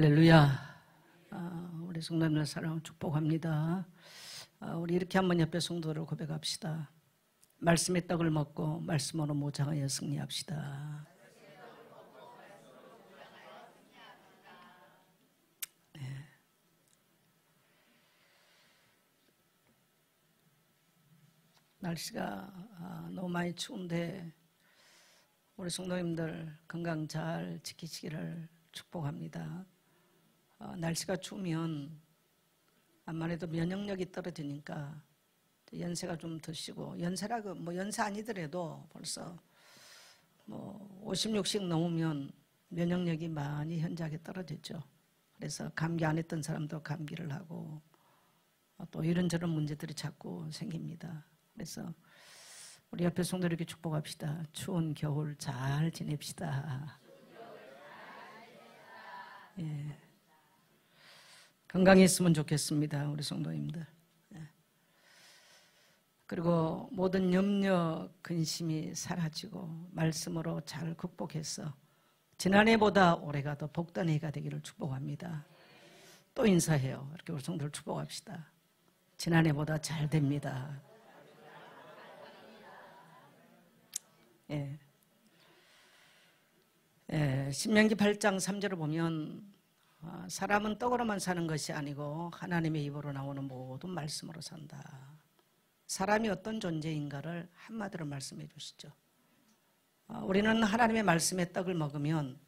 할렐루야. 우리 성도님들 사랑 축복합니다. 우리 이렇게 한번 옆에 성도를 고백합시다. 말씀의 떡을 먹고 말씀으로 무장하여 승리합시다. 네. 날씨가 너무 많이 추운데 우리 성도님들 건강 잘 지키시기를 축복합니다. 날씨가 추우면 암만 해도 면역력이 떨어지니까 연세가 좀 드시고, 연세라고 뭐 연세 아니더라도 벌써 뭐 50, 60 넘으면 면역력이 많이 현저하게 떨어지죠. 그래서 감기 안 했던 사람도 감기를 하고 또 이런저런 문제들이 자꾸 생깁니다. 그래서 우리 옆에 성도들에게 축복합시다. 추운 겨울 잘 지냅시다. 예. 건강했으면 좋겠습니다. 우리 성도님들. 예. 그리고 모든 염려, 근심이 사라지고 말씀으로 잘 극복해서 지난해보다 올해가 더 복된 해가 되기를 축복합니다. 또 인사해요. 이렇게 우리 성도들 축복합시다. 지난해보다 잘 됩니다. 예. 신명기 8장 3절을 보면 사람은 떡으로만 사는 것이 아니고 하나님의 입으로 나오는 모든 말씀으로 산다. 사람이 어떤 존재인가를 한마디로 말씀해 주시죠. 우리는 하나님의 말씀의 떡을 먹으면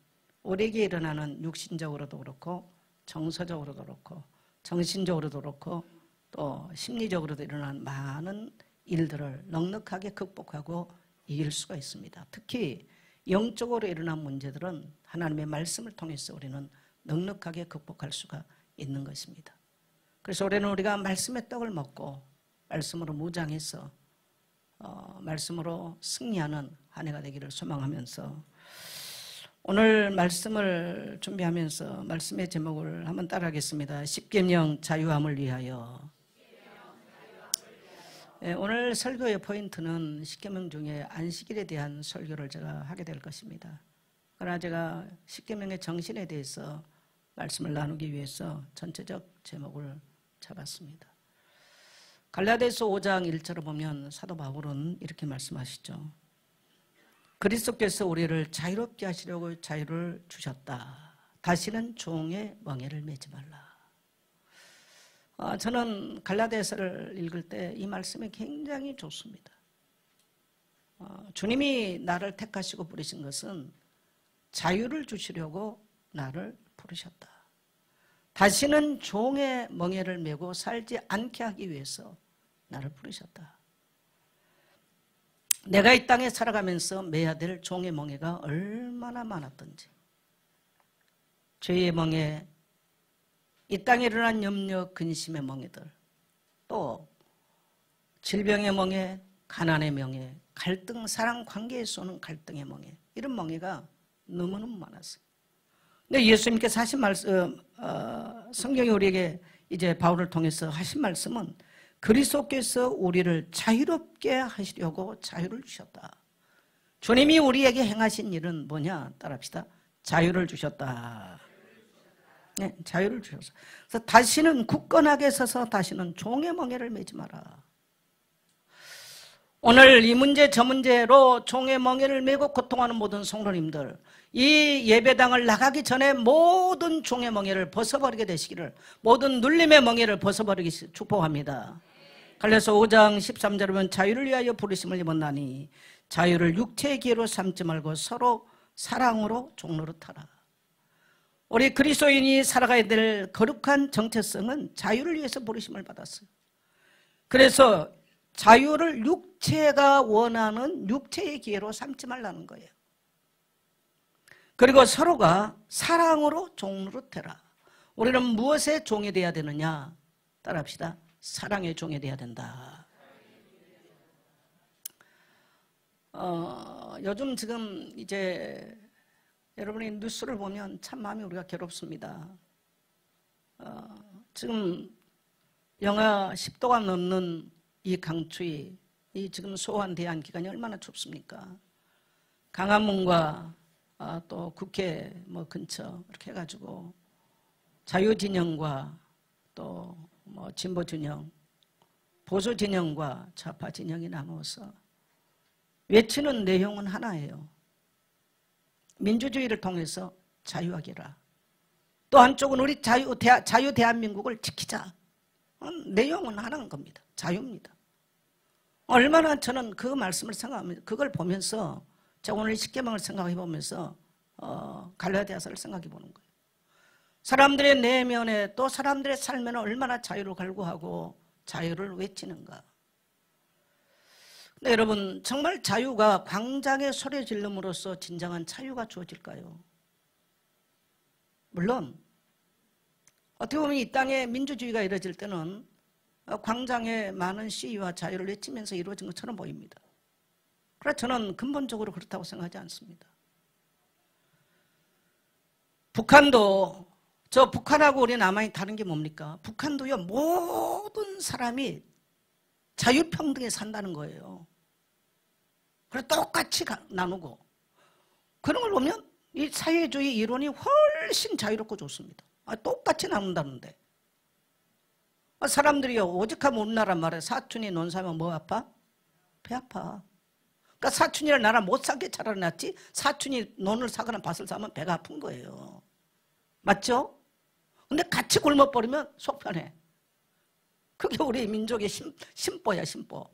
우리에게 일어나는 육신적으로도 그렇고 정서적으로도 그렇고 정신적으로도 그렇고 또 심리적으로도 일어나는 많은 일들을 넉넉하게 극복하고 이길 수가 있습니다. 특히 영적으로 일어난 문제들은 하나님의 말씀을 통해서 우리는 넉넉하게 극복할 수가 있는 것입니다. 그래서 올해는 우리가 말씀의 떡을 먹고 말씀으로 무장해서 말씀으로 승리하는 한 해가 되기를 소망하면서 오늘 말씀을 준비하면서 말씀의 제목을 한번 따라하겠습니다. 십계명 자유함을 위하여. 오늘 설교의 포인트는 십계명 중에 안식일에 대한 설교를 제가 하게 될 것입니다. 그러나 제가 십계명의 정신에 대해서 말씀을 나누기 위해서 전체적 제목을 잡았습니다. 갈라디아서 5장 1절을 보면 사도 바울은 이렇게 말씀하시죠. 그리스도께서 우리를 자유롭게 하시려고 자유를 주셨다. 다시는 종의 멍에를 매지 말라. 저는 갈라디아서를 읽을 때 이 말씀이 굉장히 좋습니다. 주님이 나를 택하시고 부르신 것은 자유를 주시려고 나를 부르셨다. 다시는 종의 멍에를 메고 살지 않게 하기 위해서 나를 부르셨다. 내가 이 땅에 살아가면서 매야 될 종의 멍에가 얼마나 많았던지, 죄의 멍에, 이 땅에 일어난 염려, 근심의 멍에들, 또 질병의 멍에, 가난의 멍에, 갈등, 사랑 관계에서 오는 갈등의 멍에, 이런 멍에가 너무너무 많았어요. 근데 예수님께서 하신 말씀, 성경이 우리에게 이제 바울을 통해서 하신 말씀은 그리스도께서 우리를 자유롭게 하시려고 자유를 주셨다. 주님이 우리에게 행하신 일은 뭐냐? 따라합시다. 자유를 주셨다. 네, 자유를 주셨어. 그래서 다시는 굳건하게 서서 다시는 종의 멍에를 매지 마라. 오늘 이 문제 저 문제로 종의 멍에를 메고 고통하는 모든 성도님들, 이 예배당을 나가기 전에 모든 종의 멍에를 벗어버리게 되시기를, 모든 눌림의 멍에를 벗어버리기 축복합니다. 갈라디아서 5장 13절에 보면 자유를 위하여 부르심을 입었나니 자유를 육체의 기회로 삼지 말고 서로 사랑으로 종로로 타라. 우리 그리스도인이 살아가야 될 거룩한 정체성은 자유를 위해서 부르심을 받았어요. 그래서 자유를 육체가 원하는 육체의 기회로 삼지 말라는 거예요. 그리고 서로가 사랑으로 종로로 되라. 우리는 무엇의 종이 되어야 되느냐? 따라합시다. 사랑의 종이 되어야 된다. 요즘 지금 이제 여러분이 뉴스를 보면 참 마음이 우리가 괴롭습니다. 지금 영하 10도가 넘는 이 강추위, 이 지금 소환 대한 기간이 얼마나 춥습니까? 강화문과 또 국회 뭐 근처 이렇게 해가지고 자유진영과 또 뭐 진보진영, 보수진영과 좌파진영이 나누어서 외치는 내용은 하나예요. 민주주의를 통해서 자유하기라. 또 한쪽은 우리 자유 대한민국을 지키자. 내용은 하나인 겁니다. 자유입니다. 얼마나 저는 그 말씀을 생각합니다. 그걸 보면서 제가 오늘 십계명을 생각해 보면서 갈라디아서를 생각해 보는 거예요. 사람들의 내면에 또 사람들의 삶에는 얼마나 자유를 갈구하고 자유를 외치는가. 근데 여러분, 정말 자유가 광장에 소리 지름으로써 진정한 자유가 주어질까요? 물론 어떻게 보면 이 땅에 민주주의가 이루어질 때는 광장에 많은 시위와 자유를 외치면서 이루어진 것처럼 보입니다. 그러나 저는 근본적으로 그렇다고 생각하지 않습니다. 북한도, 저 북한하고 우리 남한이 다른 게 뭡니까? 북한도요, 모든 사람이 자유평등에 산다는 거예요. 그래서 똑같이 나누고, 그런 걸 보면 이 사회주의 이론이 훨씬 자유롭고 좋습니다. 똑같이 나눈다는데. 사람들이요, 오직하면 우리나라 말에 사촌이 논 사면 뭐 아파? 배 아파. 그러니까 사촌이를 나라 못 사게 차라리 낫지, 사촌이 논을 사거나 밭을 사면 배가 아픈 거예요. 맞죠? 근데 같이 굶어버리면 속 편해. 그게 우리 민족의 심보야, 심보.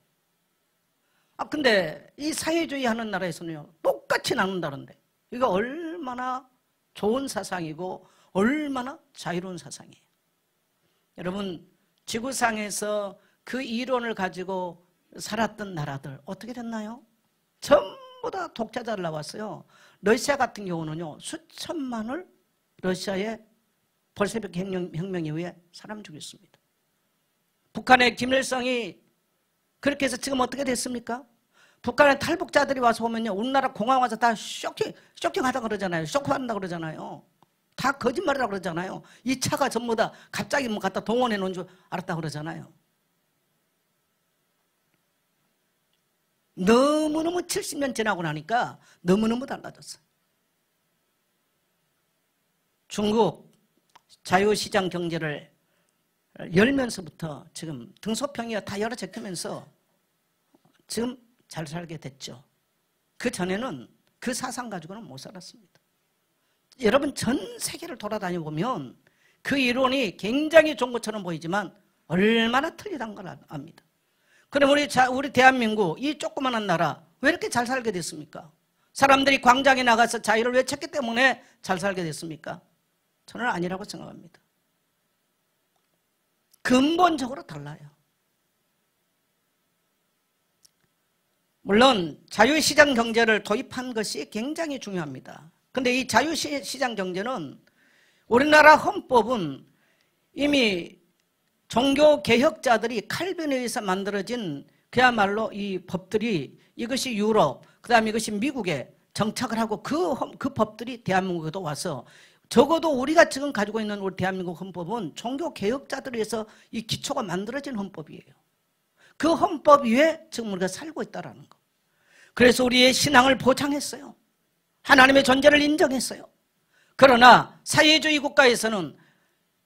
근데 이 사회주의 하는 나라에서는요, 똑같이 나눈다는데, 이거 얼마나 좋은 사상이고 얼마나 자유로운 사상이에요. 여러분, 지구상에서 그 이론을 가지고 살았던 나라들 어떻게 됐나요? 전부 다 독재자를 나왔어요. 러시아 같은 경우는요, 수천만을 러시아의 볼셰비크 혁명 이후에 사람 죽였습니다. 북한의 김일성이 그렇게 해서 지금 어떻게 됐습니까? 북한의 탈북자들이 와서 보면요, 우리나라 공항 와서 다 쇼킹하다 그러잖아요. 쇼크한다 그러잖아요. 다 거짓말이라고 그러잖아요. 이 차가 전부 다 갑자기 뭐 갖다 동원해 놓은 줄 알았다 그러잖아요. 너무너무 70년 지나고 나니까 너무너무 달라졌어요. 중국 자유시장 경제를 열면서부터 지금 등소평이가 다 열어제끼면서 지금 잘 살게 됐죠. 그 전에는 그 사상 가지고는 못 살았습니다. 여러분, 전 세계를 돌아다녀 보면 그 이론이 굉장히 좋은 것처럼 보이지만 얼마나 틀리다는 걸 압니다. 그럼 우리 대한민국, 이 조그마한 나라 왜 이렇게 잘 살게 됐습니까? 사람들이 광장에 나가서 자유를 외쳤기 때문에 잘 살게 됐습니까? 저는 아니라고 생각합니다. 근본적으로 달라요. 물론 자유시장 경제를 도입한 것이 굉장히 중요합니다. 그런데 이 자유시장 경제는 우리나라 헌법은 이미 종교개혁자들이 칼빈에 의해서 만들어진 그야말로 이 법들이, 이것이 유럽, 그 다음에 이것이 미국에 정착을 하고 그 법들이 대한민국에도 와서, 적어도 우리가 지금 가지고 있는 우리 대한민국 헌법은 종교개혁자들에 의해서 이 기초가 만들어진 헌법이에요. 그 헌법 위에 지금 우리가 살고 있다는 거. 그래서 우리의 신앙을 보장했어요. 하나님의 존재를 인정했어요. 그러나 사회주의 국가에서는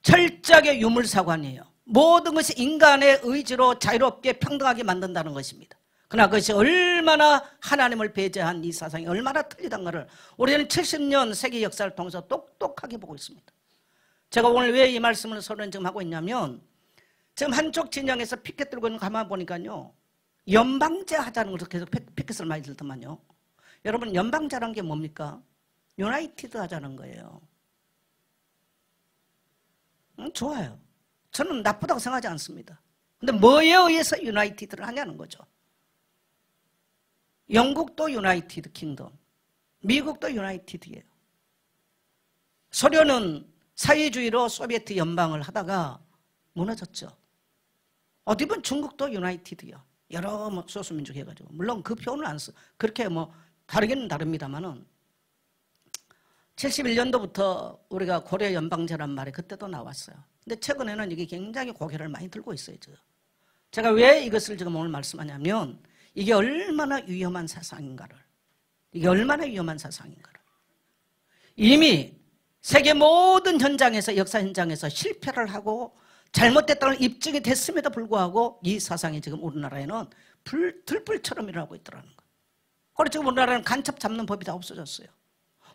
철저하게 유물사관이에요. 모든 것이 인간의 의지로 자유롭게 평등하게 만든다는 것입니다. 그러나 그것이 얼마나 하나님을 배제한 이 사상이 얼마나 틀리단가를 우리는 70년 세계 역사를 통해서 똑똑하게 보고 있습니다. 제가 오늘 왜 이 말씀을 서론 지금 하고 있냐면, 지금 한쪽 진영에서 피켓 들고 있는 거 가만 보니까요, 연방제 하자는 것을 계속 피켓을 많이 들더만요. 여러분, 연방제라는 게 뭡니까? 유나이티드 하자는 거예요. 좋아요. 저는 나쁘다고 생각하지 않습니다. 근데 뭐에 의해서 유나이티드를 하냐는 거죠. 영국도 유나이티드 킹덤, 미국도 유나이티드예요. 소련은 사회주의로 소비에트 연방을 하다가 무너졌죠. 어디 보면 중국도 유나이티드요. 여러 소수민족 해가지고. 물론 그 표현을 안 써. 그렇게 뭐 다르기는 다릅니다만은 71년도부터 우리가 고려 연방제란 말이 그때도 나왔어요. 근데 최근에는 이게 굉장히 고개를 많이 들고 있어요. 제가 왜 이것을 지금 오늘 말씀하냐면, 이게 얼마나 위험한 사상인가를, 이미 세계 모든 현장에서, 역사 현장에서 실패를 하고 잘못됐다는 입증이 됐음에도 불구하고 이 사상이 지금 우리나라에는 들불처럼 일어나고 있더라는 거예요. 그래서 지금 우리나라는 간첩 잡는 법이 다 없어졌어요.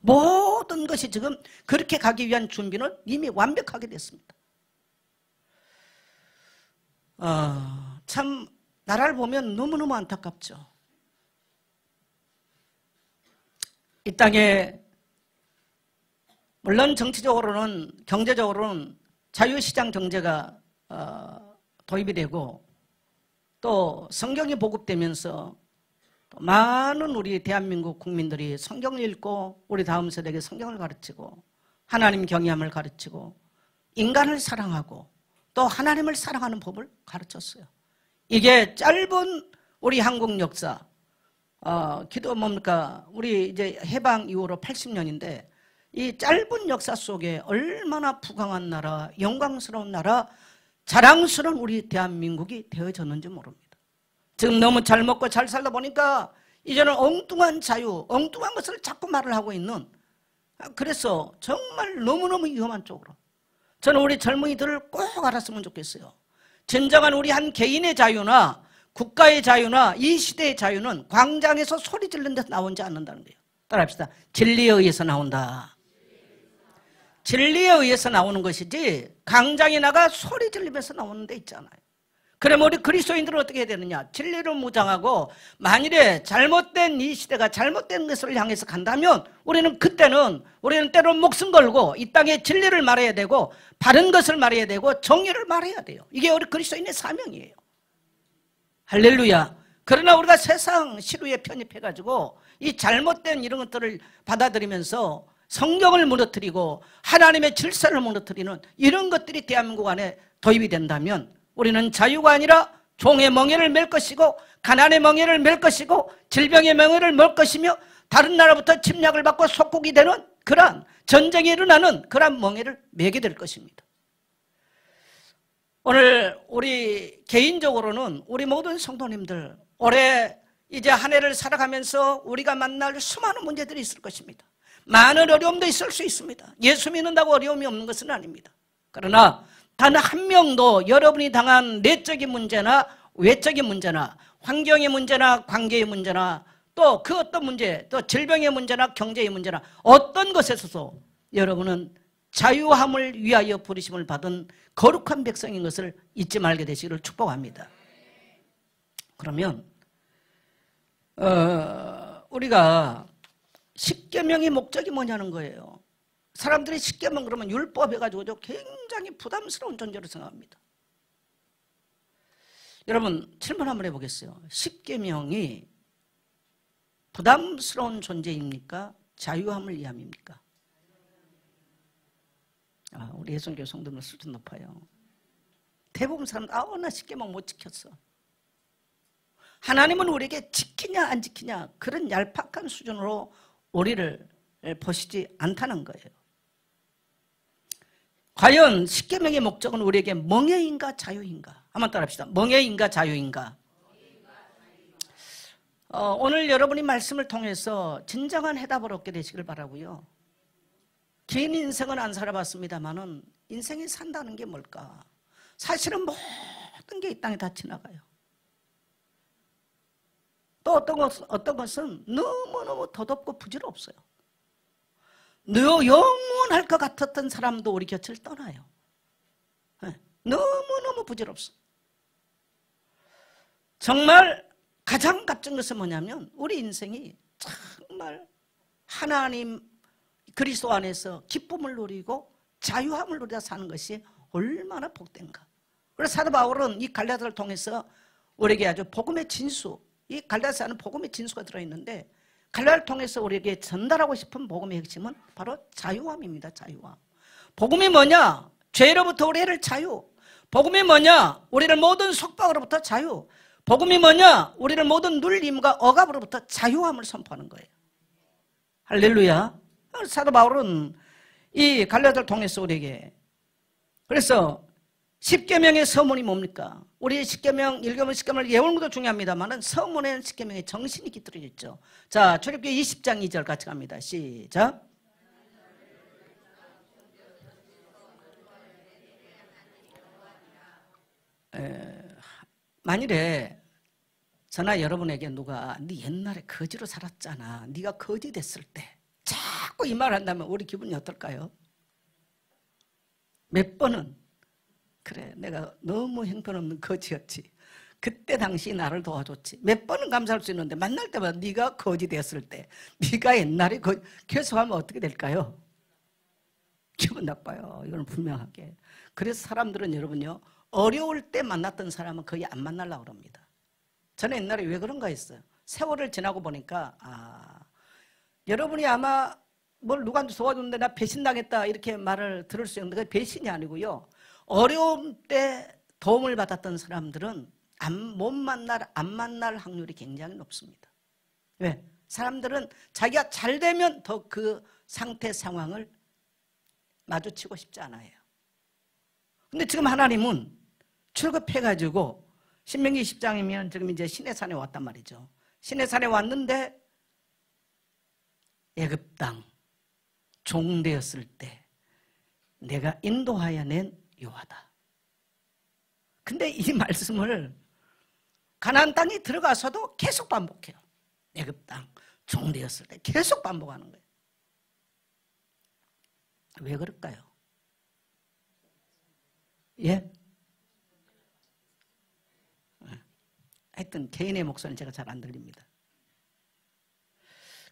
모든 것이 지금 그렇게 가기 위한 준비는 이미 완벽하게 됐습니다. 참 나라를 보면 너무너무 안타깝죠. 이 땅에 물론 정치적으로는, 경제적으로는 자유시장 경제가 도입이 되고 또 성경이 보급되면서 또 많은 우리 대한민국 국민들이 성경을 읽고 우리 다음 세대에게 성경을 가르치고 하나님 경외함을 가르치고 인간을 사랑하고 또 하나님을 사랑하는 법을 가르쳤어요. 이게 짧은 우리 한국 역사, 우리 이제 해방 이후로 80년인데 이 짧은 역사 속에 얼마나 부강한 나라, 영광스러운 나라, 자랑스러운 우리 대한민국이 되어졌는지 모릅니다. 지금 너무 잘 먹고 잘 살다 보니까 이제는 엉뚱한 자유, 엉뚱한 것을 자꾸 말을 하고 있는, 그래서 정말 너무너무 위험한 쪽으로 저는 우리 젊은이들을 꼭 알았으면 좋겠어요. 진정한 우리 한 개인의 자유나 국가의 자유나 이 시대의 자유는 광장에서 소리 지르는 데서 나오지 않는다는 거예요. 따라합시다. 진리에 의해서 나온다. 진리에 의해서 나오는 것이지 광장에 나가 소리 지르면서 나오는 데 있잖아요. 그러면 우리 그리스도인들은 어떻게 해야 되느냐? 진리로 무장하고 만일에 잘못된 이 시대가 잘못된 것을 향해서 간다면 우리는 때론 목숨 걸고 이 땅에 진리를 말해야 되고 바른 것을 말해야 되고 정의를 말해야 돼요. 이게 우리 그리스도인의 사명이에요. 할렐루야. 그러나 우리가 세상 시류에 편입해가지고 이 잘못된 이런 것들을 받아들이면서 성경을 무너뜨리고 하나님의 질서를 무너뜨리는 이런 것들이 대한민국 안에 도입이 된다면 우리는 자유가 아니라 종의 멍에를 맬 것이고 가난의 멍에를 맬 것이고 질병의 멍에를 맬 것이며 다른 나라부터 침략을 받고 속국이 되는 그러한 전쟁이 일어나는 그러한 멍에를 매게 될 것입니다. 오늘 우리 개인적으로는 우리 모든 성도님들 올해 이제 한 해를 살아가면서 우리가 만날 수많은 문제들이 있을 것입니다. 많은 어려움도 있을 수 있습니다. 예수 믿는다고 어려움이 없는 것은 아닙니다. 그러나 단 한 명도 여러분이 당한 내적인 문제나 외적인 문제나 환경의 문제나 관계의 문제나 또 그 어떤 문제, 또 질병의 문제나 경제의 문제나 어떤 것에서도 여러분은 자유함을 위하여 부르심을 받은 거룩한 백성인 것을 잊지 말게 되시기를 축복합니다. 그러면 우리가 십계명의 목적이 뭐냐는 거예요. 사람들이 십계명 그러면 율법 해가지고 굉장히 부담스러운 존재로 생각합니다. 여러분 질문 한번 해보겠어요. 십계명이 부담스러운 존재입니까? 자유함을 위함입니까? 우리 예선교회 성도들 수준 높아요. 대부분 사람들 나 십계명 못 지켰어. 하나님은 우리에게 지키냐 안 지키냐 그런 얄팍한 수준으로 우리를 보시지 않다는 거예요. 과연 십계명의 목적은 우리에게 멍에인가 자유인가? 한번 따라합시다. 멍에인가 자유인가? 오늘 여러분이 말씀을 통해서 진정한 해답을 얻게 되시길 바라고요. 긴 인생은 안 살아봤습니다만은 인생이 산다는 게 뭘까? 사실은 모든 게 이 땅에 다 지나가요. 또 어떤 것은 너무너무 더덥고 부질없어요. 영원할 것 같았던 사람도 우리 곁을 떠나요. 너무너무 부질없어. 정말 가장 값진 것은 뭐냐면 우리 인생이 정말 하나님 그리스도 안에서 기쁨을 누리고 자유함을 누리다 사는 것이 얼마나 복된가. 그래서 사도 바울은 이 갈라디아를 통해서 우리에게 아주 복음의 진수, 이 갈라디아는 복음의 진수가 들어있는데 갈라디아를 통해서 우리에게 전달하고 싶은 복음의 핵심은 바로 자유함입니다. 자유함. 복음이 뭐냐? 죄로부터 우리를 자유. 복음이 뭐냐? 우리를 모든 속박으로부터 자유. 복음이 뭐냐? 우리를 모든 눌림과 억압으로부터 자유함을 선포하는 거예요. 할렐루야. 사도 바울은 이 갈라디아를 통해서 우리에게, 그래서 십계명의 서문이 뭡니까? 우리 십계명, 일계명, 십계명을 외우는 것도 중요합니다만 서문에는 십계명의 정신이 깃들어 있죠. 자, 출애굽기 20장 2절 같이 갑니다. 시작. 만일에 저나 여러분에게 누가 네 옛날에 거지로 살았잖아, 네가 거지 됐을 때 자꾸 이 말을 한다면 우리 기분이 어떨까요? 몇 번은 그래 내가 너무 형편없는 거지였지, 그때 당시 나를 도와줬지, 몇 번은 감사할 수 있는데 만날 때마다 네가 거지 됐을 때, 네가 옛날에 계속하면 어떻게 될까요? 기분 나빠요. 이건 분명하게. 그래서 사람들은 여러분요, 어려울 때 만났던 사람은 거의 안 만나려고 그럽니다. 저는 옛날에 왜 그런가 했어요. 세월을 지나고 보니까 여러분이 아마 뭘 누구한테 도와줬는데 나 배신당했다 이렇게 말을 들을 수 있는데 그게 배신이 아니고요, 어려움 때 도움을 받았던 사람들은 안 만날 확률이 굉장히 높습니다. 왜? 사람들은 자기가 잘 되면 더 그 상태 상황을 마주치고 싶지 않아요. 근데 지금 하나님은 출급해가지고 신명기 20장이면 지금 이제 시내산에 왔단 말이죠. 시내산에 왔는데 애굽 땅 종되었을 때 내가 인도하여 낸 여호와다. 근데 이 말씀을 가나안 땅에 들어가서도 계속 반복해요. 애굽 땅 종되었을 때 계속 반복하는 거예요. 왜 그럴까요? 예? 하여튼 개인의 목소리는 제가 잘 안 들립니다.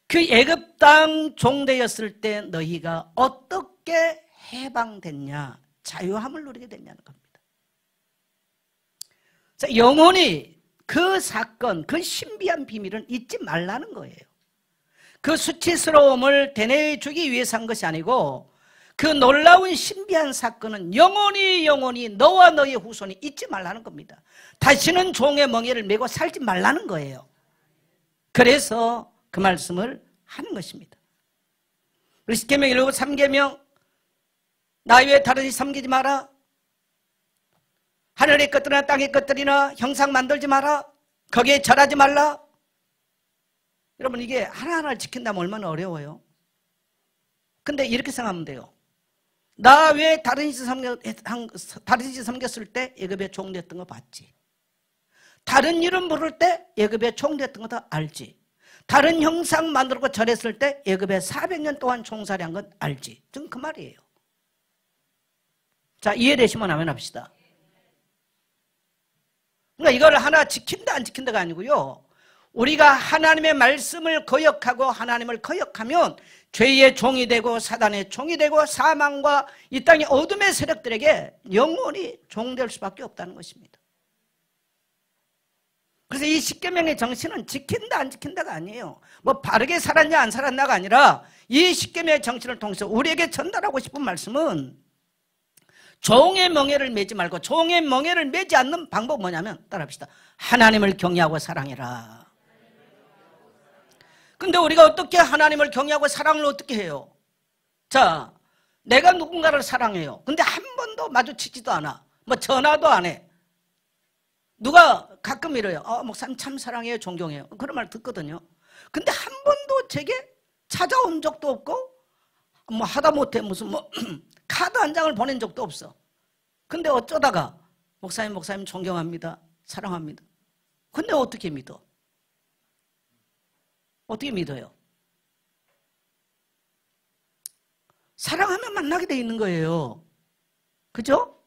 그 애굽 땅 종되었을 때 너희가 어떻게 해방됐냐, 자유함을 누리게 됐냐는 겁니다. 자, 영원히 그 사건, 그 신비한 비밀은 잊지 말라는 거예요. 그 수치스러움을 되뇌어 주기 위해서 한 것이 아니고 그 놀라운 신비한 사건은 영원히 너와 너의 후손이 잊지 말라는 겁니다. 다시는 종의 멍에를 메고 살지 말라는 거예요. 그래서 그 말씀을 하는 것입니다. 우리 10계명 1, 3계명 나 외에 다른 이 섬기지 마라, 하늘의 것들이나 땅의 것들이나 형상 만들지 마라, 거기에 절하지 말라. 여러분 이게 하나하나를 지킨다면 얼마나 어려워요. 근데 이렇게 생각하면 돼요. 나 왜 다른 이 섬겼을 때 애굽에 종됐던 거 봤지, 다른 이름 부를 때 애굽에 종됐던 거 다 알지, 다른 형상 만들고 절했을 때 애굽에 400년 동안 종살이한 건 알지. 지금 그 말이에요. 자, 이해되시면 아멘 합시다. 그러니까 이걸 하나 지킨다 안 지킨다가 아니고요, 우리가 하나님의 말씀을 거역하고 하나님을 거역하면 죄의 종이 되고 사단의 종이 되고 사망과 이 땅의 어둠의 세력들에게 영원히 종될 수밖에 없다는 것입니다. 그래서 이 십계명의 정신은 지킨다 안 지킨다가 아니에요. 뭐 바르게 살았냐 안 살았냐가 아니라 이 십계명의 정신을 통해서 우리에게 전달하고 싶은 말씀은 종의 멍에를 매지 말고, 종의 멍에를 매지 않는 방법은 뭐냐면 따라합시다. 하나님을 경외하고 사랑해라. 근데 우리가 어떻게 하나님을 경외하고 사랑을 어떻게 해요? 자, 내가 누군가를 사랑해요. 근데 한 번도 마주치지도 않아. 뭐 전화도 안 해. 누가 가끔 이래요. 목사님 참 사랑해요, 존경해요. 그런 말 듣거든요. 근데 한 번도 제게 찾아온 적도 없고 뭐 하다못해 무슨 뭐 카드 한 장을 보낸 적도 없어. 근데 어쩌다가 목사님 존경합니다, 사랑합니다. 근데 어떻게 믿어? 어떻게 믿어요? 사랑하면 만나게 돼 있는 거예요. 그죠?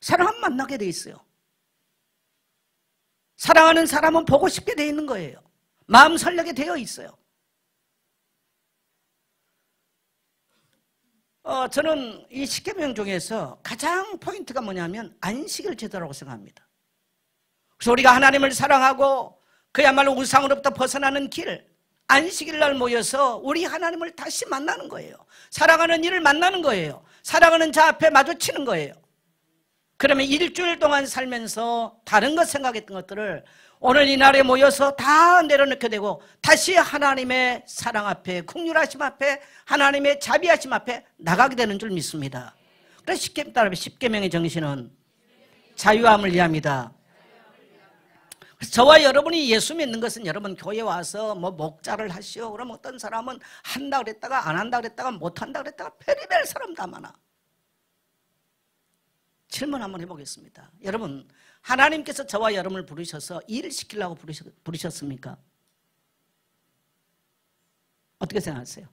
사랑하면 만나게 돼 있어요. 사랑하는 사람은 보고 싶게 돼 있는 거예요. 마음 설레게 되어 있어요. 저는 이 십계명 중에서 가장 포인트가 뭐냐면 안식일 제도라고 생각합니다. 그래서 우리가 하나님을 사랑하고 그야말로 우상으로부터 벗어나는 길, 안식일 날 모여서 우리 하나님을 다시 만나는 거예요. 사랑하는 이를 만나는 거예요. 사랑하는 자 앞에 마주치는 거예요. 그러면 일주일 동안 살면서 다른 것 생각했던 것들을 오늘 이날에 모여서 다 내려놓게 되고 다시 하나님의 사랑 앞에, 긍휼하심 앞에, 하나님의 자비하심 앞에 나가게 되는 줄 믿습니다. 그래서 십계명의 정신은 자유함을 위함이다. 저와 여러분이 예수 믿는 것은 여러분 교회 와서 뭐 목자를 하시오, 그럼 어떤 사람은 한다 그랬다가 안 한다 그랬다가 못 한다 그랬다가 별의별 사람 다 많아. 질문 한번 해보겠습니다. 여러분, 하나님께서 저와 여러분을 부르셔서 일을 시키려고 부르셨습니까? 어떻게 생각하세요?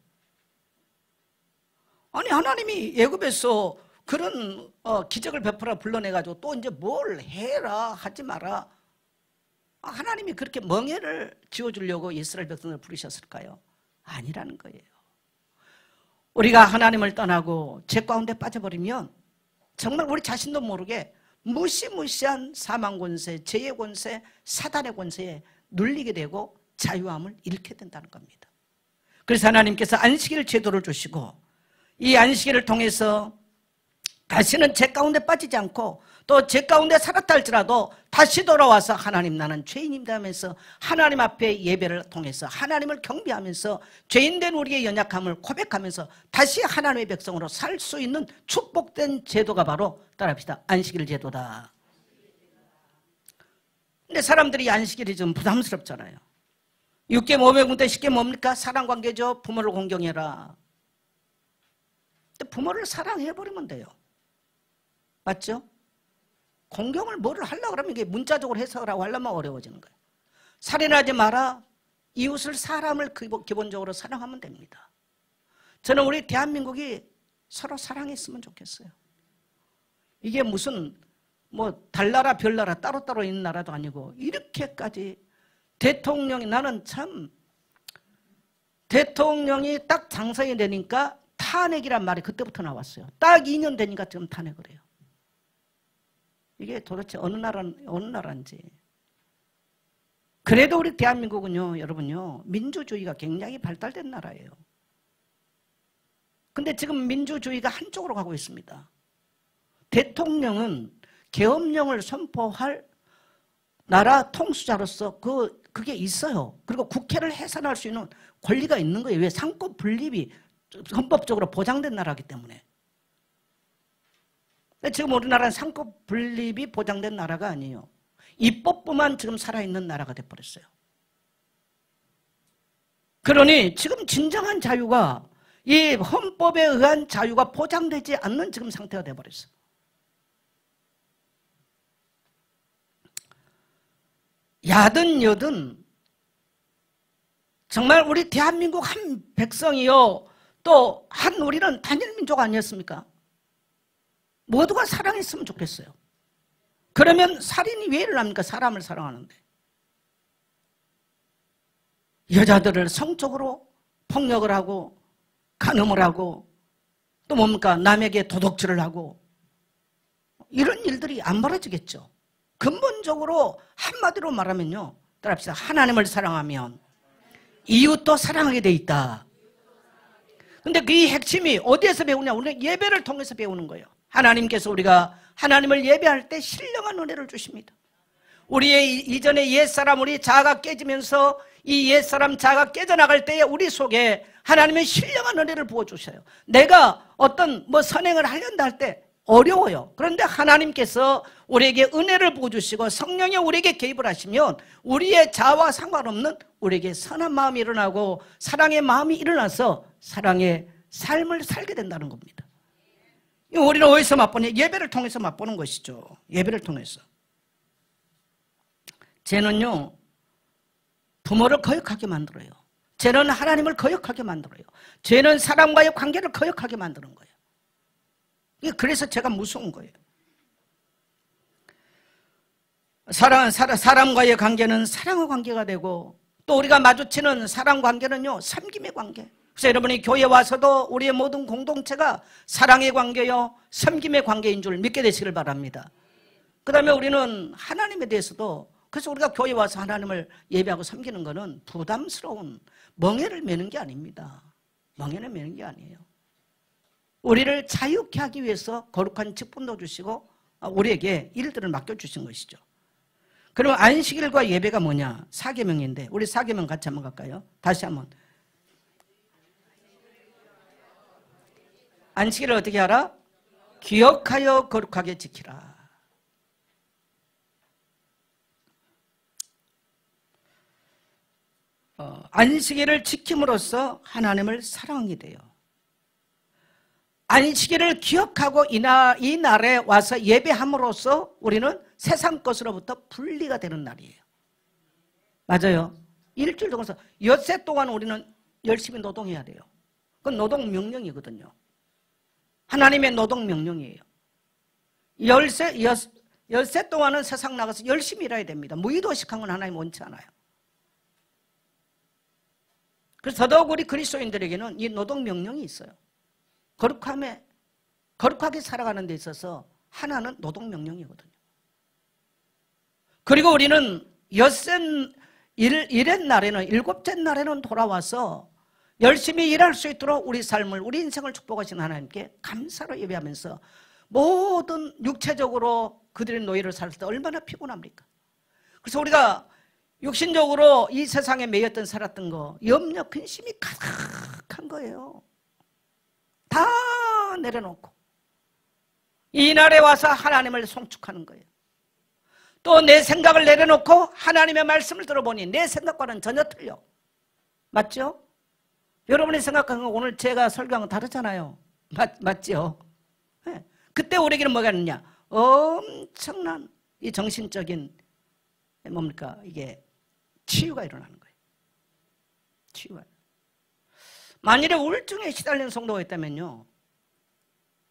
아니, 하나님이 애굽에서 그런 기적을 베풀어 불러내가지고 또 이제 뭘 해라 하지 마라, 하나님이 그렇게 멍에를 지어주려고 이스라엘 백성을 부르셨을까요? 아니라는 거예요. 우리가 하나님을 떠나고 죄 가운데 빠져버리면 정말 우리 자신도 모르게 무시무시한 사망 권세, 죄의 권세, 사단의 권세에 눌리게 되고 자유함을 잃게 된다는 겁니다. 그래서 하나님께서 안식일 제도를 주시고 이 안식일을 통해서 다시는 죄 가운데 빠지지 않고 또 죄 가운데 살았다 할지라도 다시 돌아와서 하나님, 나는 죄인입니다 하면서 하나님 앞에 예배를 통해서 하나님을 경배하면서 죄인된 우리의 연약함을 고백하면서 다시 하나님의 백성으로 살 수 있는 축복된 제도가 바로, 따라합시다, 안식일 제도다. 근데 사람들이 안식일이 좀 부담스럽잖아요. 6개 500군데 10개 뭡니까? 사랑관계죠. 부모를 공경해라. 근데 부모를 사랑해버리면 돼요. 맞죠? 공경을 뭐를 하려고 그러면 이게 문자적으로 해석을 하고 하려면 어려워지는 거예요. 살인하지 마라. 이웃을, 사람을 기본적으로 사랑하면 됩니다. 저는 우리 대한민국이 서로 사랑했으면 좋겠어요. 이게 무슨 뭐 달나라 별나라 따로따로 있는 나라도 아니고 이렇게까지 대통령이, 나는 참 대통령이 딱 당선이 되니까 탄핵이란 말이 그때부터 나왔어요. 딱 2년 되니까 지금 탄핵을 해요. 이게 도대체 어느 나라인지. 그래도 우리 대한민국은요, 여러분요, 민주주의가 굉장히 발달된 나라예요. 근데 지금 민주주의가 한쪽으로 가고 있습니다. 대통령은 계엄령을 선포할 나라 통수자로서 그게 있어요. 그리고 국회를 해산할 수 있는 권리가 있는 거예요. 왜? 상권 분립이 헌법적으로 보장된 나라이기 때문에. 지금 우리나라는 상권 분립이 보장된 나라가 아니에요. 입법부만 지금 살아있는 나라가 돼버렸어요. 그러니 지금 진정한 자유가, 이 헌법에 의한 자유가 보장되지 않는 지금 상태가 돼버렸어요. 야든 여든 정말 우리 대한민국 한 백성이요, 또 한 우리는 단일민족 아니었습니까? 모두가 사랑했으면 좋겠어요. 그러면 살인이 왜 일어납니까? 사람을 사랑하는데. 여자들을 성적으로 폭력을 하고 간음을 하고 또 뭡니까? 남에게 도둑질을 하고 이런 일들이 안 벌어지겠죠. 근본적으로 한마디로 말하면요, 따라합시다. 하나님을 사랑하면 이웃도 사랑하게 돼 있다. 근데 그 핵심이 어디에서 배우냐? 우리는 예배를 통해서 배우는 거예요. 하나님께서 우리가 하나님을 예배할 때 신령한 은혜를 주십니다. 우리의 이전의 옛사람, 우리 자아가 깨지면서 이 옛사람 자아가 깨져나갈 때에 우리 속에 하나님의 신령한 은혜를 부어주셔요. 내가 어떤 선행을 하려다 할 때 어려워요. 그런데 하나님께서 우리에게 은혜를 부어주시고 성령이 우리에게 개입을 하시면 우리의 자아와 상관없는 우리에게 선한 마음이 일어나고 사랑의 마음이 일어나서 사랑의 삶을 살게 된다는 겁니다. 우리는 어디서 맛보냐? 예배를 통해서 맛보는 것이죠. 예배를 통해서. 죄는요, 부모를 거역하게 만들어요. 죄는 하나님을 거역하게 만들어요. 죄는 사람과의 관계를 거역하게 만드는 거예요. 그래서 제가 무서운 거예요. 사람과의 관계는 사랑의 관계가 되고 또 우리가 마주치는 사랑 관계는요, 섬김의 관계. 그래서 여러분이 교회 와서도 우리의 모든 공동체가 사랑의 관계요, 섬김의 관계인 줄 믿게 되시길 바랍니다. 그 다음에 우리는 하나님에 대해서도, 그래서 우리가 교회 와서 하나님을 예배하고 섬기는 것은 부담스러운 멍에를 매는 게 아닙니다. 멍에는 매는 게 아니에요. 우리를 자유케 하기 위해서 거룩한 직분도 주시고 우리에게 일들을 맡겨주신 것이죠. 그럼 안식일과 예배가 뭐냐? 사계명인데 우리 사계명 같이 한번 갈까요? 다시 한번. 안식일을 어떻게 하라? 기억하여 거룩하게 지키라. 안식일을 지킴으로써 하나님을 사랑하게 돼요. 안식일을 기억하고 이 날에 와서 예배함으로써 우리는 세상 것으로부터 분리가 되는 날이에요. 맞아요. 일주일 동안서 엿새 동안 우리는 열심히 노동해야 돼요. 그건 노동 명령이거든요. 하나님의 노동 명령이에요. 열새 동안은 세상 나가서 열심히 일해야 됩니다. 무의도식한 건 하나님 원치 않아요. 그래서 더더욱 우리 그리스도인들에게는 이 노동 명령이 있어요. 거룩하게 살아가는 데 있어서 하나는 노동 명령이거든요. 그리고 우리는 일의 날에는, 일곱째 날에는 돌아와서 열심히 일할 수 있도록 우리 삶을, 우리 인생을 축복하신 하나님께 감사로 예배하면서 모든 육체적으로 그들의 노예를 살 때 얼마나 피곤합니까? 그래서 우리가 육신적으로 이 세상에 매였던 살았던 거, 염려, 근심이 가득한 거예요. 다 내려놓고 이 날에 와서 하나님을 송축하는 거예요. 또 내 생각을 내려놓고 하나님의 말씀을 들어보니 내 생각과는 전혀 틀려. 맞죠? 여러분이 생각하는 거 오늘 제가 설교한 건 다르잖아요. 맞죠? 네. 그때 우리에게는 뭐가 있느냐? 엄청난 이 정신적인 뭡니까? 이게 치유가 일어나는 거예요. 치유가. 만일에 우울증에 시달리는 성도가 있다면요,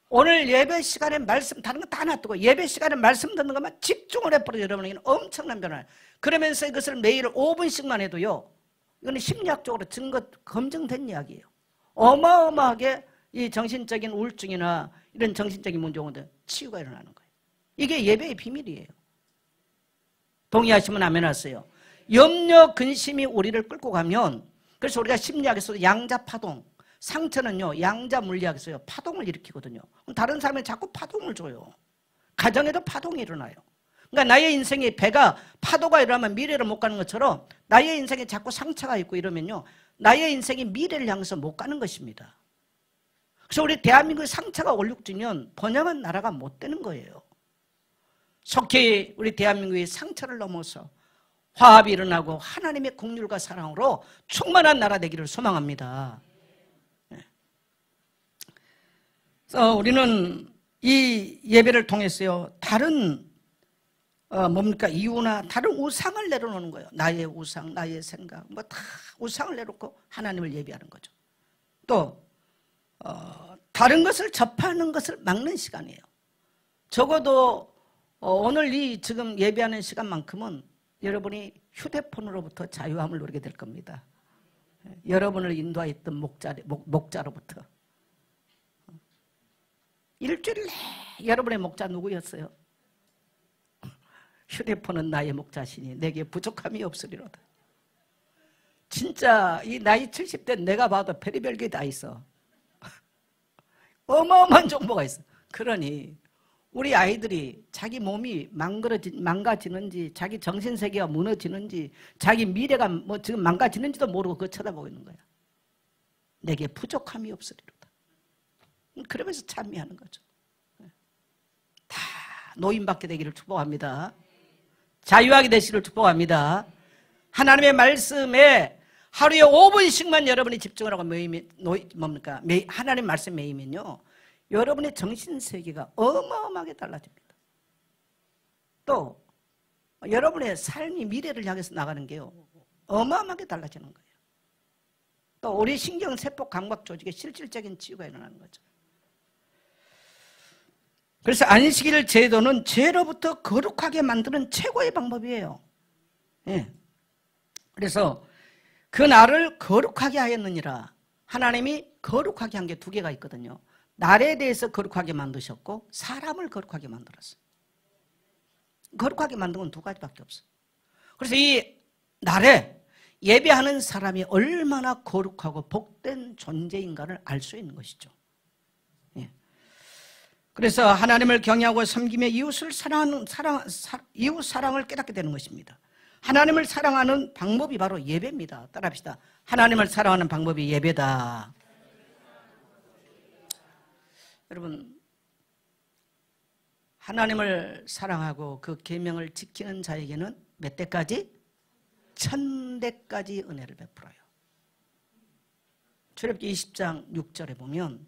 오늘 예배 시간에 말씀, 다른 거 다 놔두고 예배 시간에 말씀 듣는 것만 집중을 해버려 여러분에게는 엄청난 변화예요. 그러면서 이것을 매일 5분씩만 해도요, 이거는 심리학적으로 증거 검증된 이야기예요. 어마어마하게 이 정신적인 우울증이나 이런 정신적인 문제 오는데 치유가 일어나는 거예요. 이게 예배의 비밀이에요. 동의하시면 아멘 하세요. 염려, 근심이 우리를 끌고 가면, 그래서 우리가 심리학에서도 양자파동, 상처는요 양자 물리학에서요 파동을 일으키거든요. 다른 사람이 자꾸 파동을 줘요. 가정에도 파동이 일어나요. 그러니까 나의 인생에 배가 파도가 일어나면 미래로 못 가는 것처럼 나의 인생에 자꾸 상처가 있고 이러면요 나의 인생이 미래를 향해서 못 가는 것입니다. 그래서 우리 대한민국의 상처가 올육지면 번영한 나라가 못 되는 거예요. 속히 우리 대한민국의 상처를 넘어서 화합이 일어나고 하나님의 긍휼과 사랑으로 충만한 나라 되기를 소망합니다. 그래서 우리는 이 예배를 통해서요 다른 뭡니까 이유나 다른 우상을 내려놓는 거예요. 나의 우상, 나의 생각 뭐 다 우상을 내놓고 하나님을 예배하는 거죠. 또 다른 것을 접하는 것을 막는 시간이에요. 적어도 오늘 이 지금 예배하는 시간만큼은 여러분이 휴대폰으로부터 자유함을 누리게 될 겁니다. 여러분을 인도하였던 목자로부터. 일주일 내 여러분의 목자 누구였어요? 휴대폰은 나의 목자시니 내게 부족함이 없으리로다. 진짜 이 나이 70대 내가 봐도 별의별 게 다 있어. 어마어마한 정보가 있어. 그러니 우리 아이들이 자기 몸이 망가지는지 자기 정신세계가 무너지는지 자기 미래가 뭐 지금 망가지는지도 모르고 그거 쳐다보고 있는 거야. 내게 부족함이 없으리로다. 그러면서 찬미하는 거죠. 다 노인받게 되기를 축복합니다. 자유하게 되시기를 축복합니다. 하나님의 말씀에 하루에 5분씩만 여러분이 집중을 하고 뭡니까? 하나님 말씀 매이면요 여러분의 정신세계가 어마어마하게 달라집니다. 또 여러분의 삶이 미래를 향해서 나가는 게요 어마어마하게 달라지는 거예요. 또 우리 신경세포 감각 조직에 실질적인 치유가 일어나는 거죠. 그래서 안식일 제도는 죄로부터 거룩하게 만드는 최고의 방법이에요. 예. 그래서 그 날을 거룩하게 하였느니라. 하나님이 거룩하게 한 게 두 개가 있거든요. 날에 대해서 거룩하게 만드셨고 사람을 거룩하게 만들었어요. 거룩하게 만든 건 두 가지밖에 없어요. 그래서 이 날에 예배하는 사람이 얼마나 거룩하고 복된 존재인가를 알 수 있는 것이죠. 예. 그래서 하나님을 경외하고 섬기며 이웃을 이웃 사랑을 깨닫게 되는 것입니다. 하나님을 사랑하는 방법이 바로 예배입니다. 따라합시다. 하나님을 사랑하는 방법이 예배다. 여러분, 하나님을 사랑하고 그 계명을 지키는 자에게는 몇 대까지? 1000대까지 은혜를 베풀어요. 출애굽기 20장 6절에 보면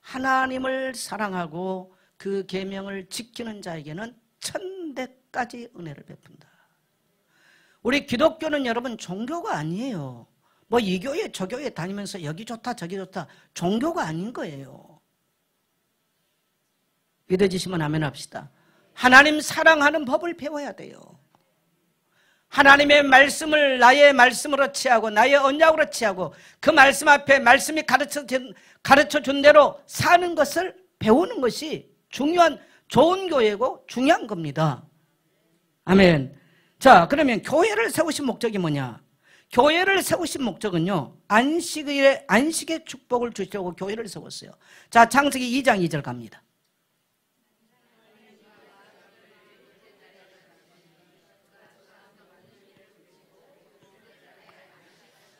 하나님을 사랑하고 그 계명을 지키는 자에게는 천대까지 은혜를 베푼다. 우리 기독교는 여러분 종교가 아니에요. 뭐 이 교회 저 교회 다니면서 여기 좋다 저기 좋다, 종교가 아닌 거예요. 믿어지시면 아멘 합시다. 하나님 사랑하는 법을 배워야 돼요. 하나님의 말씀을 나의 말씀으로 취하고 나의 언약으로 취하고 그 말씀 앞에 말씀이 가르쳐준 대로 사는 것을 배우는 것이 중요한, 좋은 교회고 중요한 겁니다. 아멘. 자, 그러면 교회를 세우신 목적이 뭐냐? 교회를 세우신 목적은요, 안식의 축복을 주시려고 교회를 세웠어요. 자, 창세기 2장 2절 갑니다.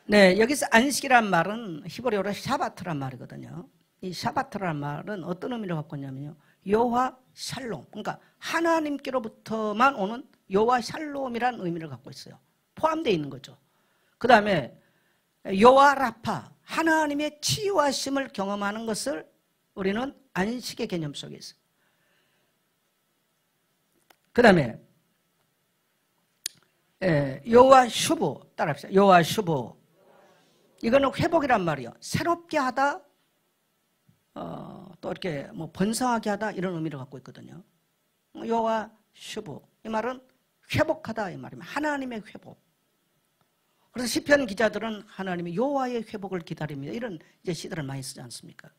네, 여기서 안식이란 말은 히브리어로 샤바트란 말이거든요. 이 샤바트란 말은 어떤 의미를 갖고 있냐면요, 여호와 샬롬, 그러니까 하나님께로부터만 오는 여호와 샬롬이라는 의미를 갖고 있어요. 포함되어 있는 거죠. 그 다음에 여호와 라파, 하나님의 치유하심을 경험하는 것을 우리는 안식의 개념 속에 있어요. 그 다음에 여호와 슈브, 따라합시다. 여호와 슈브, 이거는 회복이란 말이에요. 새롭게 하다, 또 이렇게 뭐 번성하게 하다, 이런 의미를 갖고 있거든요. 여호와 슈브, 이 말은 회복하다, 이 말입니다. 하나님의 회복. 그래서 시편 기자들은 하나님의 여호와의 회복을 기다립니다, 이런 이제 시들을 많이 쓰지 않습니까?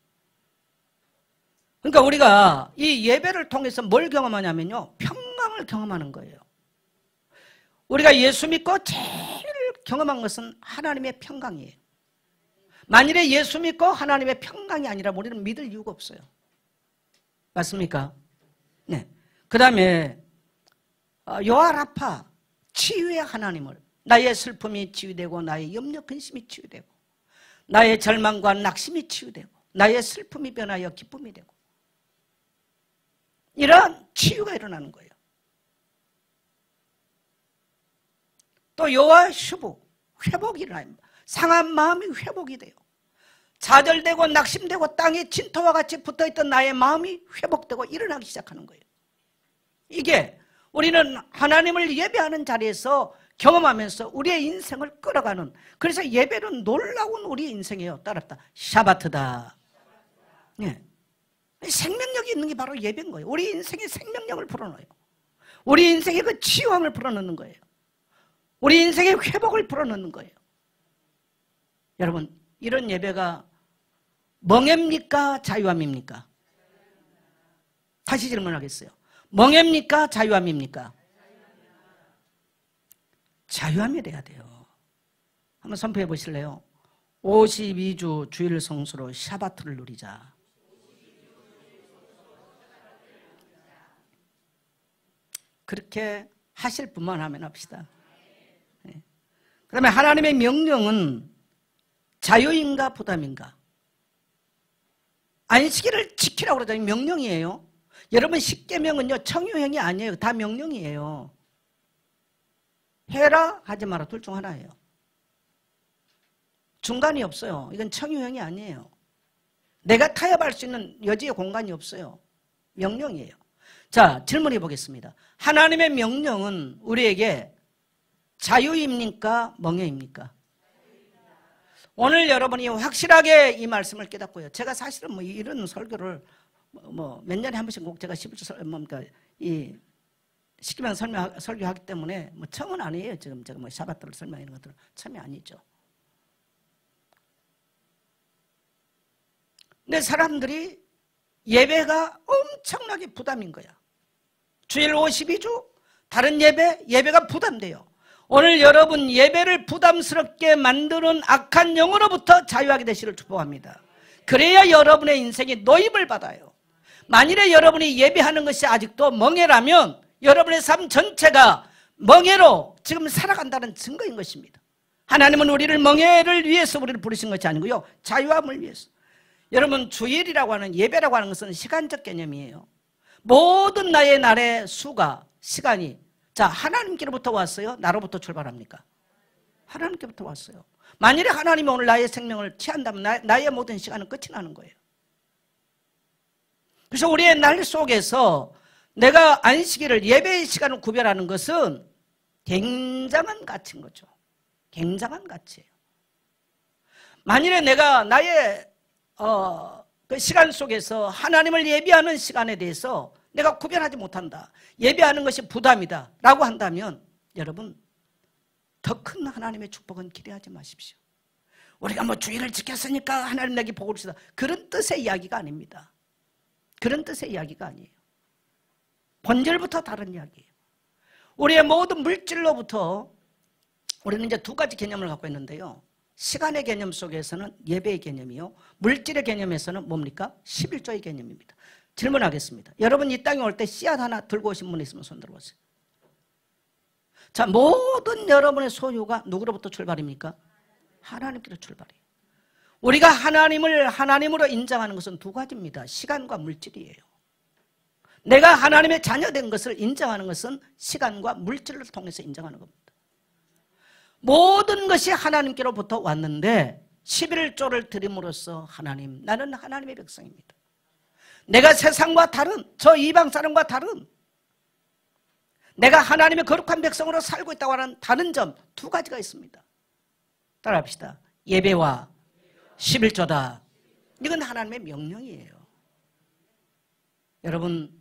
그러니까 우리가 이 예배를 통해서 뭘 경험하냐면요, 평강을 경험하는 거예요. 우리가 예수 믿고 제일 경험한 것은 하나님의 평강이에요. 만일에 예수 믿고 하나님의 평강이 아니라 우리는 믿을 이유가 없어요. 맞습니까? 네. 그 다음에 여호와 라파, 치유의 하나님을, 나의 슬픔이 치유되고 나의 염려 근심이 치유되고 나의 절망과 낙심이 치유되고 나의 슬픔이 변하여 기쁨이 되고, 이러한 치유가 일어나는 거예요. 또 여호와 슈브, 회복이 일어납니다. 상한 마음이 회복이 돼요. 좌절되고 낙심되고 땅에 진토와 같이 붙어있던 나의 마음이 회복되고 일어나기 시작하는 거예요. 이게 우리는 하나님을 예배하는 자리에서 경험하면서 우리의 인생을 끌어가는, 그래서 예배는 놀라운 우리의 인생이에요. 따랐다. 샤바트다. 네. 생명력이 있는 게 바로 예배인 거예요. 우리 인생의 생명력을 불어넣어요. 우리 인생의 그 치유함을 불어넣는 거예요. 우리 인생의 회복을 불어넣는 거예요. 여러분, 이런 예배가 멍해입니까? 자유함입니까? 다시 질문하겠어요. 멍해입니까? 자유함입니까? 자유함이 돼야 돼요. 한번 선포해 보실래요? 52주 주일 성수로 샤바트를 누리자. 그렇게 하실 분만 하면 합시다. 네. 그 다음에 하나님의 명령은 자유인가 부담인가? 안식일을 지키라고 그러잖아요. 명령이에요. 여러분, 십계명은요, 청유행이 아니에요. 다 명령이에요. 해라, 하지 마라, 둘 중 하나예요. 중간이 없어요. 이건 청유행이 아니에요. 내가 타협할 수 있는 여지의 공간이 없어요. 명령이에요. 자, 질문해 보겠습니다. 하나님의 명령은 우리에게 자유입니까? 멍해입니까? 오늘 여러분이 확실하게 이 말씀을 깨닫고요. 제가 사실은 뭐 이런 설교를 뭐 몇 년에 한 번씩 꼭 제가 11주 뭡니까 이 시키면 설교하기 때문에 뭐 처음은 아니에요. 지금 제가 뭐 샤바트를 설명하는 것들은 처음이 아니죠. 근데 사람들이 예배가 엄청나게 부담인 거야. 주일 52주 다른 예배가 부담돼요. 오늘 여러분 예배를 부담스럽게 만드는 악한 영으로부터 자유하게 되시기를 축복합니다. 그래야 여러분의 인생이 노임을 받아요. 만일에 여러분이 예배하는 것이 아직도 멍해라면 여러분의 삶 전체가 멍해로 지금 살아간다는 증거인 것입니다. 하나님은 우리를 멍해를 위해서 우리를 부르신 것이 아니고요, 자유함을 위해서. 여러분, 주일이라고 하는, 예배라고 하는 것은 시간적 개념이에요. 모든 나의 날의 수가, 시간이, 자, 하나님께로부터 왔어요? 나로부터 출발합니까? 하나님께로부터 왔어요. 만일에 하나님이 오늘 나의 생명을 취한다면 나의 모든 시간은 끝이 나는 거예요. 그래서 우리의 날 속에서 내가 안식일을 예배의 시간을 구별하는 것은 굉장한 가치인 거죠. 굉장한 가치예요. 만일에 내가 나의 그 시간 속에서 하나님을 예배하는 시간에 대해서 내가 구별하지 못한다, 예배하는 것이 부담이다 라고 한다면 여러분, 더 큰 하나님의 축복은 기대하지 마십시오. 우리가 뭐 주일을 지켰으니까 하나님 내게 복을 주시다, 그런 뜻의 이야기가 아닙니다. 그런 뜻의 이야기가 아니에요. 본질부터 다른 이야기예요. 우리의 모든 물질로부터 우리는 이제 두 가지 개념을 갖고 있는데요, 시간의 개념 속에서는 예배의 개념이요, 물질의 개념에서는 뭡니까? 11조의 개념입니다. 질문하겠습니다. 여러분 이 땅에 올 때 씨앗 하나 들고 오신 분 있으면 손 들어보세요. 자, 모든 여러분의 소유가 누구로부터 출발입니까? 하나님께로 출발이에요. 우리가 하나님을 하나님으로 인정하는 것은 두 가지입니다. 시간과 물질이에요. 내가 하나님의 자녀된 것을 인정하는 것은 시간과 물질을 통해서 인정하는 겁니다. 모든 것이 하나님께로부터 왔는데 11조를 드림으로써 하나님, 나는 하나님의 백성입니다. 내가 세상과 다른, 저 이방 사람과 다른, 내가 하나님의 거룩한 백성으로 살고 있다고 하는 다른 점 두 가지가 있습니다. 따라합시다. 예배와 11조다. 이건 하나님의 명령이에요. 여러분,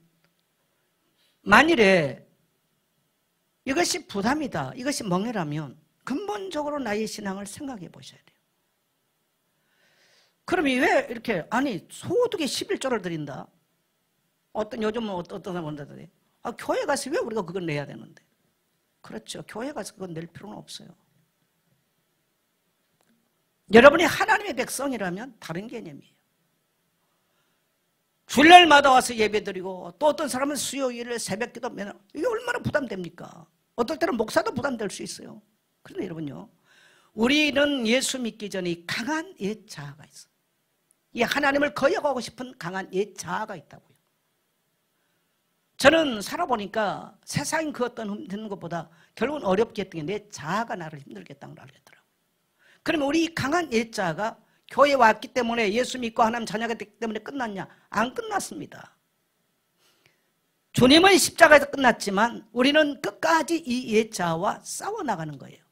만일에 이것이 부담이다, 이것이 멍해라면 근본적으로 나의 신앙을 생각해 보셔야 돼요. 그럼 왜 이렇게, 아니 소득의 11조를 드린다, 요즘은 어떤 사람들이 교회 가서 왜 우리가 그걸 내야 되는데? 그렇죠. 교회 가서 그건 낼 필요는 없어요. 여러분이 하나님의 백성이라면 다른 개념이에요. 주일날마다 와서 예배드리고, 또 어떤 사람은 수요일에 새벽기도 매일, 이게 얼마나 부담됩니까? 어떨 때는 목사도 부담될 수 있어요. 그런데 여러분요, 우리는 예수 믿기 전에 강한 옛 자아가 있어요. 이 하나님을 거역하고 싶은 강한 옛 자아가 있다고요. 저는 살아보니까 세상이 그 어떤 힘든 것보다 결국은 어렵게 했던 게 내 자아가 나를 힘들게 했다는 걸 알겠더라고요. 그러면 우리 이 강한 옛 자아가 교회에 왔기 때문에, 예수 믿고 하나님 자녀가 됐기 때문에 끝났냐? 안 끝났습니다. 주님은 십자가에서 끝났지만 우리는 끝까지 이 옛 자아와 싸워나가는 거예요.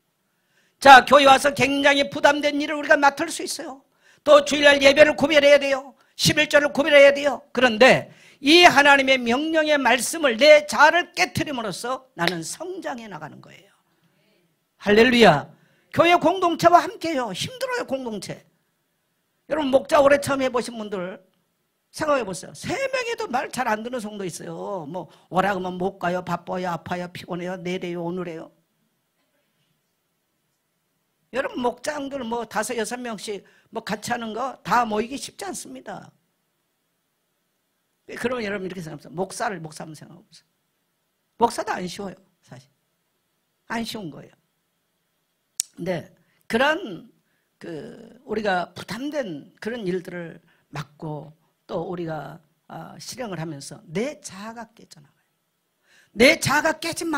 자, 교회 와서 굉장히 부담된 일을 우리가 맡을 수 있어요. 또 주일날 예배를 구별해야 돼요. 11조를 구별해야 돼요. 그런데 이 하나님의 명령의 말씀을 내 자아를 깨트림으로써 나는 성장해 나가는 거예요. 할렐루야. 교회 공동체와 함께해요. 힘들어요, 공동체. 여러분 목자 오래 처음 해보신 분들 생각해 보세요. 3명이도 말 잘 안 듣는 성도 있어요. 뭐 오라 그러면 못 가요, 바빠요, 아파요, 피곤해요, 내래요, 오늘해요. 여러분 목장들 뭐 5, 6명씩 뭐 같이 하는 거 다 모이기 쉽지 않습니다. 그러면 여러분 이렇게 생각합니다. 목사를 목사 한번 생각해 보세요. 목사도 안 쉬워요, 사실. 안 쉬운 거예요. 근데 그런 우리가 부담된 그런 일들을 맡고 또 우리가 실행을 하면서 내 자아가 깨져나가요. 내 자아가 깨진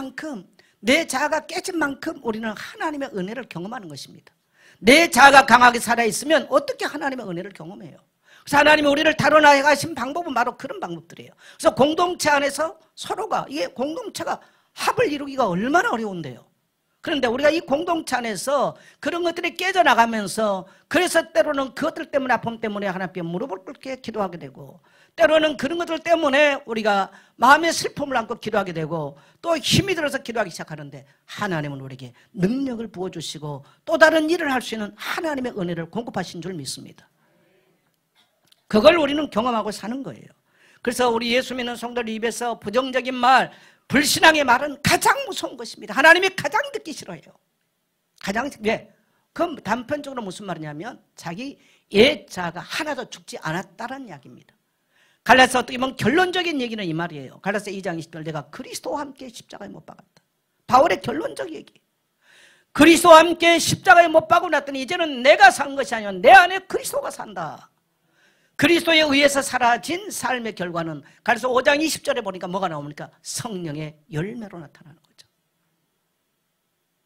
만큼 우리는 하나님의 은혜를 경험하는 것입니다. 내 자아가 강하게 살아있으면 어떻게 하나님의 은혜를 경험해요? 그래서 하나님이 우리를 다뤄나가신 방법은 바로 그런 방법들이에요. 그래서 공동체 안에서 서로가, 이게 공동체가 합을 이루기가 얼마나 어려운데요. 그런데 우리가 이 공동체 안에서 그런 것들이 깨져나가면서, 그래서 때로는 그것들 때문에, 아픔 때문에 하나님께 무릎을 꿇게 기도하게 되고, 때로는 그런 것들 때문에 우리가 마음의 슬픔을 안고 기도하게 되고, 또 힘이 들어서 기도하기 시작하는데 하나님은 우리에게 능력을 부어주시고 또 다른 일을 할 수 있는 하나님의 은혜를 공급하신 줄 믿습니다. 그걸 우리는 경험하고 사는 거예요. 그래서 우리 예수 믿는 성도들 입에서 부정적인 말, 불신앙의 말은 가장 무서운 것입니다. 하나님이 가장 듣기 싫어해요. 왜? 그럼 단편적으로 무슨 말이냐면 자기 옛 자아가 하나도 죽지 않았다는 이야기입니다. 갈라디아서 어떻게 보면 결론적인 얘기는 이 말이에요. 갈라디아서 2장 20절, 내가 그리스도와 함께 십자가에 못 박았다. 바울의 결론적 얘기. 그리스도와 함께 십자가에 못 박고 났더니 이제는 내가 산 것이 아니라 내 안에 그리스도가 산다. 그리스도에 의해서 사라진 삶의 결과는 갈라디아서 5장 20절에 보니까 뭐가 나옵니까? 성령의 열매로 나타나는 거죠.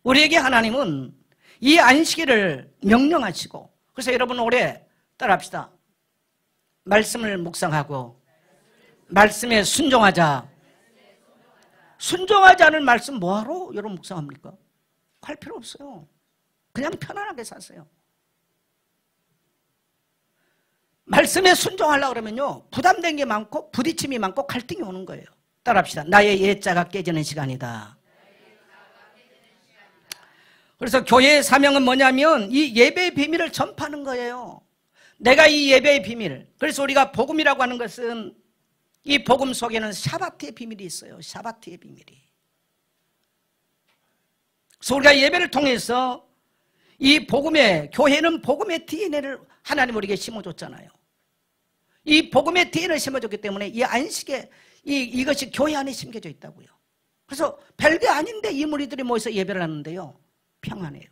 우리에게 하나님은 이 안식일을 명령하시고, 그래서 여러분 올해 따라합시다. 말씀을 묵상하고 말씀에 순종하자. 순종하지 않을 말씀 뭐하러 여러분 묵상합니까? 할 필요 없어요. 그냥 편안하게 사세요. 말씀에 순종하려고 그러면요, 부담된 게 많고 부딪힘이 많고 갈등이 오는 거예요. 따라합시다. 나의 예자가 깨지는 시간이다. 그래서 교회의 사명은 뭐냐면 이 예배의 비밀을 전파하는 거예요. 내가 이 예배의 비밀, 그래서 우리가 복음이라고 하는 것은 이 복음 속에는 샤바트의 비밀이 있어요. 샤바트의 비밀이. 그래서 우리가 예배를 통해서 이 복음의, 교회는 복음의 DNA를 하나님 우리에게 심어줬잖아요. 이 복음의 DNA를 심어줬기 때문에 이 안식에 이것이 교회 안에 심겨져 있다고요. 그래서 별게 아닌데 이 무리들이 모여서 예배를 하는데요, 평안해요.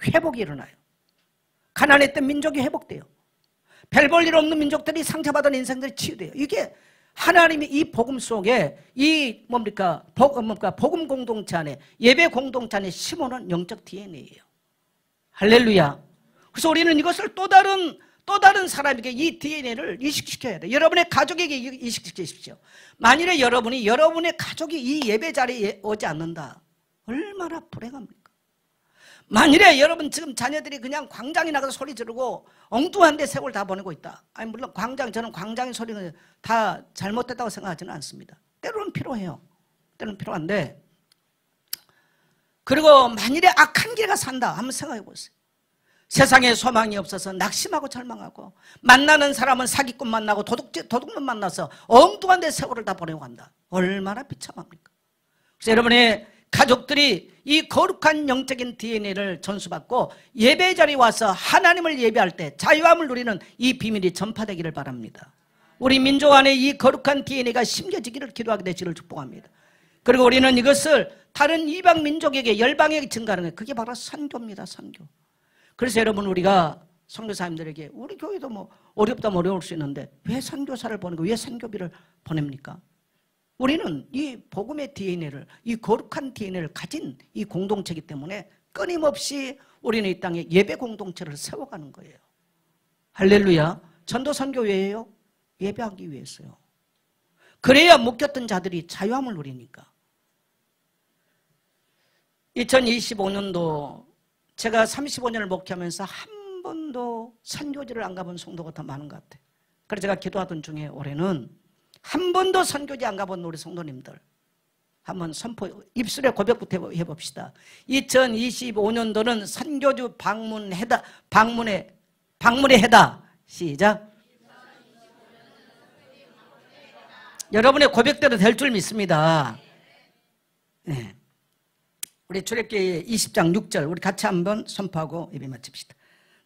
회복이 일어나요. 가난했던 민족이 회복돼요. 별 볼 일 없는 민족들이 상처받은 인생들이 치유돼요. 이게 하나님이 이 복음 속에 이 복음 공동체 안에, 예배 공동체 안에 심어놓은 영적 DNA예요. 할렐루야. 그래서 우리는 이것을 또 다른 사람에게 이 DNA를 이식시켜야 돼요. 여러분의 가족에게 이식시키십시오. 만일에 여러분의 가족이 이 예배 자리에 오지 않는다, 얼마나 불행합니까? 만일에 여러분 지금 자녀들이 그냥 광장에 나가서 소리 지르고 엉뚱한 데 세월 다 보내고 있다. 아니 물론 저는 광장의 소리는 다 잘못됐다고 생각하지는 않습니다. 때로는 필요해요. 때로는 필요한데, 그리고 만일에 악한 길가 산다 한번 생각해 보세요. 세상에 소망이 없어서 낙심하고 절망하고, 만나는 사람은 사기꾼 만나고 도둑놈 만나서 엉뚱한 데 세월을 다 보내고 간다. 얼마나 비참합니까? 그래서 여러분의 가족들이 이 거룩한 영적인 DNA를 전수받고 예배 자리에 와서 하나님을 예배할 때 자유함을 누리는 이 비밀이 전파되기를 바랍니다. 우리 민족 안에 이 거룩한 DNA가 심겨지기를 기도하게 되시기를 축복합니다. 그리고 우리는 이것을 다른 이방 민족에게, 열방에게 증가하는 거예요. 그게 바로 선교입니다. 선교. 그래서 여러분, 우리가 선교사님들에게 우리 교회도 뭐 어렵다면 어려울 수 있는데 왜 선교사를 보내고 왜 선교비를 보냅니까? 우리는 이 복음의 DNA를, 이 거룩한 DNA를 가진 이 공동체이기 때문에 끊임없이 우리는 이 땅에 예배 공동체를 세워가는 거예요. 할렐루야. 전도 선교 왜예요? 예배하기 위해서요. 그래야 묶였던 자들이 자유함을 누리니까. 2025년도 제가 35년을 목회하면서 한 번도 선교지를 안 가본 성도가 더 많은 것 같아요. 그래서 제가 기도하던 중에 올해는 한 번도 선교지 안 가본 우리 성도님들 한번 입술에 고백부터 해봅시다. 2025년도는 선교주 방문의 해다. 시작. 여러분의 고백대로 될 줄 믿습니다. 네. 우리 출애굽기 20장 6절 우리 같이 한번 선포하고 예배 마칩시다.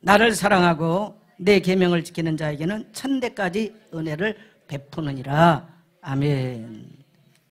나를 사랑하고 내 계명을 지키는 자에게는 천대까지 은혜를 베푸느니라. 아멘.